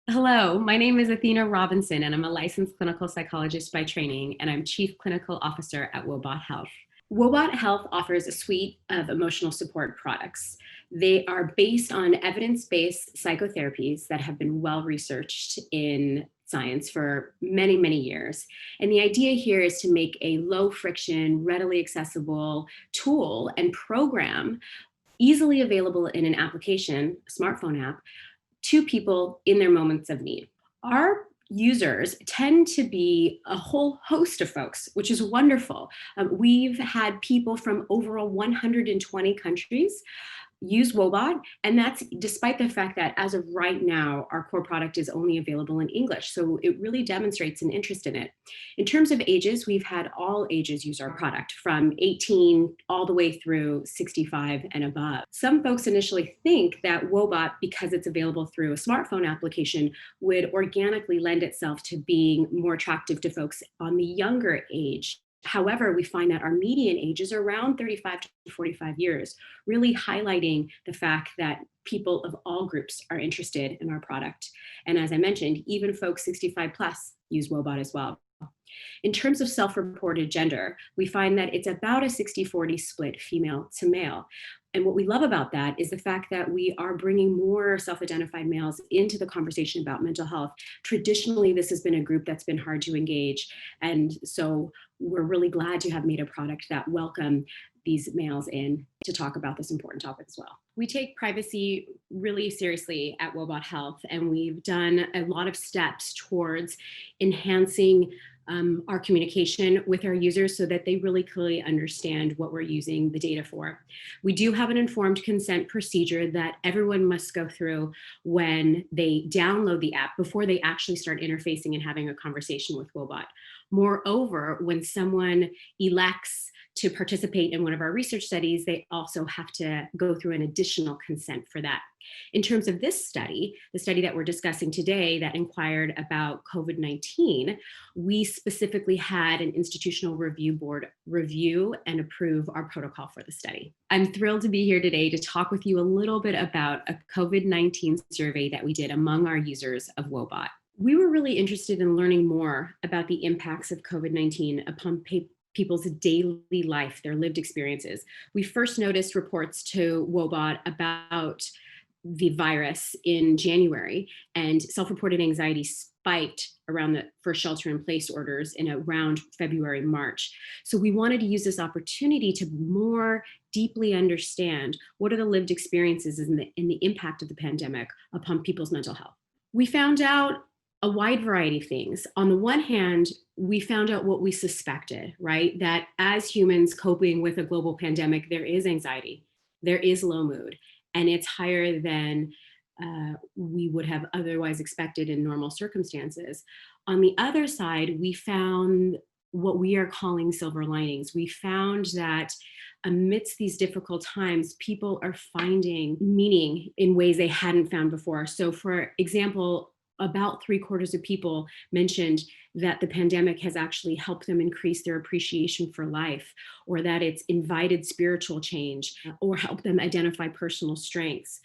Hello, my name is Athena Robinson, and I'm a licensed clinical psychologist by training, and I'm Chief Clinical Officer at Woebot Health. Woebot Health offers a suite of emotional support products. They are based on evidence-based psychotherapies that have been well researched in science for many, many years. And the idea here is to make a low friction, readily accessible tool and program easily available in an application, a smartphone app, to people in their moments of need. Our users tend to be a whole host of folks, which is wonderful. We've had people from over 120 countries use Woebot, and that's despite the fact that as of right now, our core product is only available in English. So it really demonstrates an interest in it. In terms of ages, we've had all ages use our product from 18 all the way through 65 and above. Some folks initially think that Woebot, because it's available through a smartphone application, would organically lend itself to being more attractive to folks on the younger age. However, we find that our median age is around 35 to 45 years, really highlighting the fact that people of all groups are interested in our product. And as I mentioned, even folks 65 plus use Woebot as well. In terms of self-reported gender, we find that it's about a 60-40 split female to male. And what we love about that is the fact that we are bringing more self-identified males into the conversation about mental health. Traditionally, this has been a group that's been hard to engage. And so we're really glad to have made a product that welcome these males in to talk about this important topic as well. We take privacy really seriously at Woebot Health, and we've done a lot of steps towards enhancing our communication with our users so that they really clearly understand what we're using the data for. We do have an informed consent procedure that everyone must go through when they download the app before they actually start interfacing and having a conversation with Woebot. Moreover, when someone elects to participate in one of our research studies, they also have to go through an additional consent for that. In terms of this study, the study that we're discussing today that inquired about COVID-19, we specifically had an institutional review board review and approve our protocol for the study. I'm thrilled to be here today to talk with you a little bit about a COVID-19 survey that we did among our users of Woebot. We were really interested in learning more about the impacts of COVID-19 upon people's daily life, their lived experiences. We first noticed reports to Woebot about the virus in January, and self-reported anxiety spiked around the first shelter-in-place orders in around February, March. So we wanted to use this opportunity to more deeply understand what are the lived experiences and the impact of the pandemic upon people's mental health. We found out a wide variety of things. On the one hand, we found out what we suspected, right? That as humans coping with a global pandemic, there is anxiety, there is low mood, and it's higher than we would have otherwise expected in normal circumstances. On the other side, we found what we are calling silver linings. We found that amidst these difficult times, people are finding meaning in ways they hadn't found before. So for example, about 3/4 of people mentioned that the pandemic has actually helped them increase their appreciation for life, or that it's invited spiritual change, or helped them identify personal strengths.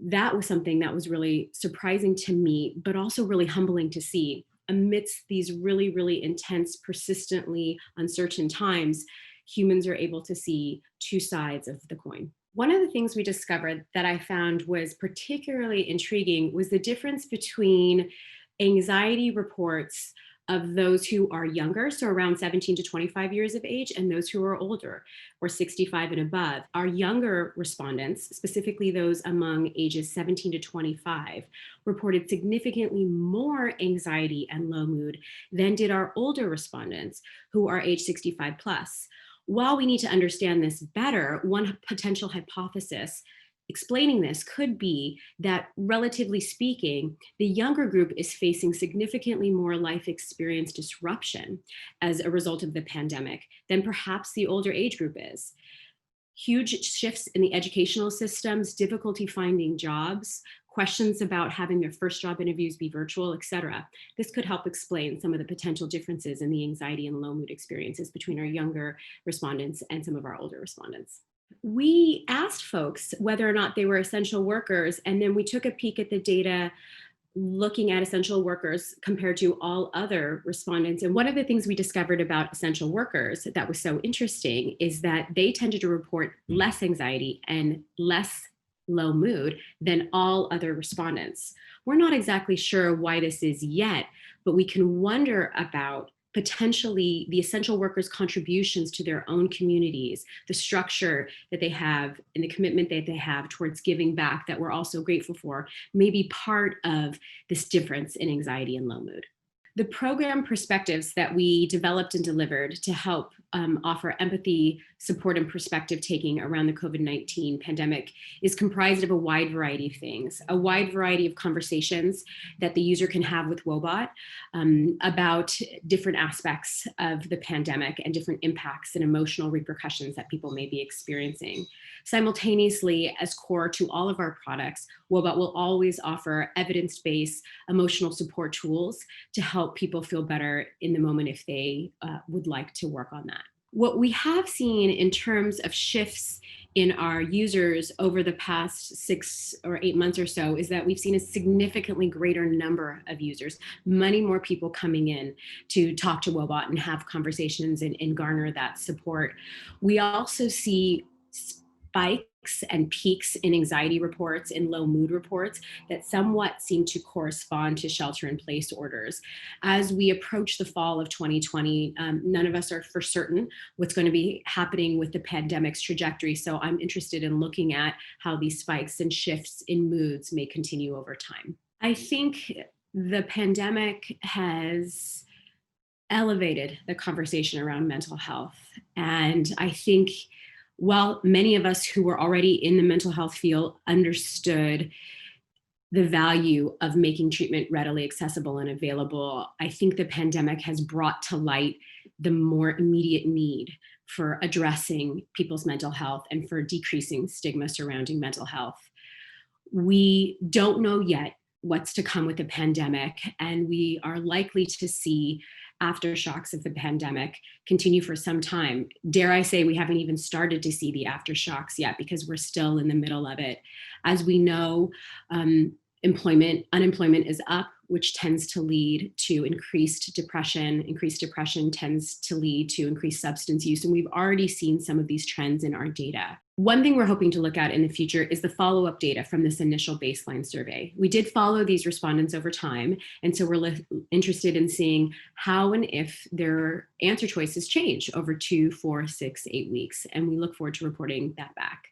That was something that was really surprising to me, but also really humbling to see. Amidst these really, really intense, persistently uncertain times, humans are able to see two sides of the coin. One of the things we discovered that I found was particularly intriguing was the difference between anxiety reports of those who are younger, so around 17 to 25 years of age, and those who are older, or 65 and above. Our younger respondents, specifically those among ages 17 to 25, reported significantly more anxiety and low mood than did our older respondents who are age 65 plus. While we need to understand this better, one potential hypothesis explaining this could be that, relatively speaking, the younger group is facing significantly more life experience disruption as a result of the pandemic than perhaps the older age group is. Huge shifts in the educational systems, difficulty finding jobs, questions about having their first job interviews be virtual, etc. This could help explain some of the potential differences in the anxiety and low mood experiences between our younger respondents and some of our older respondents. We asked folks whether or not they were essential workers, and then we took a peek at the data looking at essential workers compared to all other respondents. And one of the things we discovered about essential workers that was so interesting is that they tended to report less anxiety and less low mood than all other respondents. We're not exactly sure why this is yet, but we can wonder about potentially the essential workers' contributions to their own communities, the structure that they have and the commitment that they have towards giving back that we're also grateful for, may be part of this difference in anxiety and low mood. The program perspectives that we developed and delivered to help offer empathy, support, and perspective taking around the COVID-19 pandemic is comprised of a wide variety of things, a wide variety of conversations that the user can have with Woebot about different aspects of the pandemic and different impacts and emotional repercussions that people may be experiencing. Simultaneously, as core to all of our products, Woebot will always offer evidence-based emotional support tools to help people feel better in the moment if they would like to work on that. What we have seen in terms of shifts in our users over the past 6 or 8 months or so is that we've seen a significantly greater number of users, many more people coming in to talk to Woebot and have conversations and garner that support. We also see spikes and peaks in anxiety reports and low mood reports that somewhat seem to correspond to shelter-in-place orders. As we approach the fall of 2020, none of us are for certain what's going to be happening with the pandemic's trajectory. So I'm interested in looking at how these spikes and shifts in moods may continue over time. I think the pandemic has elevated the conversation around mental health. And I think while many of us who were already in the mental health field understood the value of making treatment readily accessible and available, I think the pandemic has brought to light the more immediate need for addressing people's mental health and for decreasing stigma surrounding mental health. We don't know yet what's to come with the pandemic, and we are likely to see aftershocks of the pandemic continue for some time. Dare I say, we haven't even started to see the aftershocks yet because we're still in the middle of it. As we know, unemployment is up, which tends to lead to increased depression. Increased depression tends to lead to increased substance use. And we've already seen some of these trends in our data. One thing we're hoping to look at in the future is the follow-up data from this initial baseline survey. We did follow these respondents over time. And so we're interested in seeing how and if their answer choices change over 2, 4, 6, 8 weeks. And we look forward to reporting that back.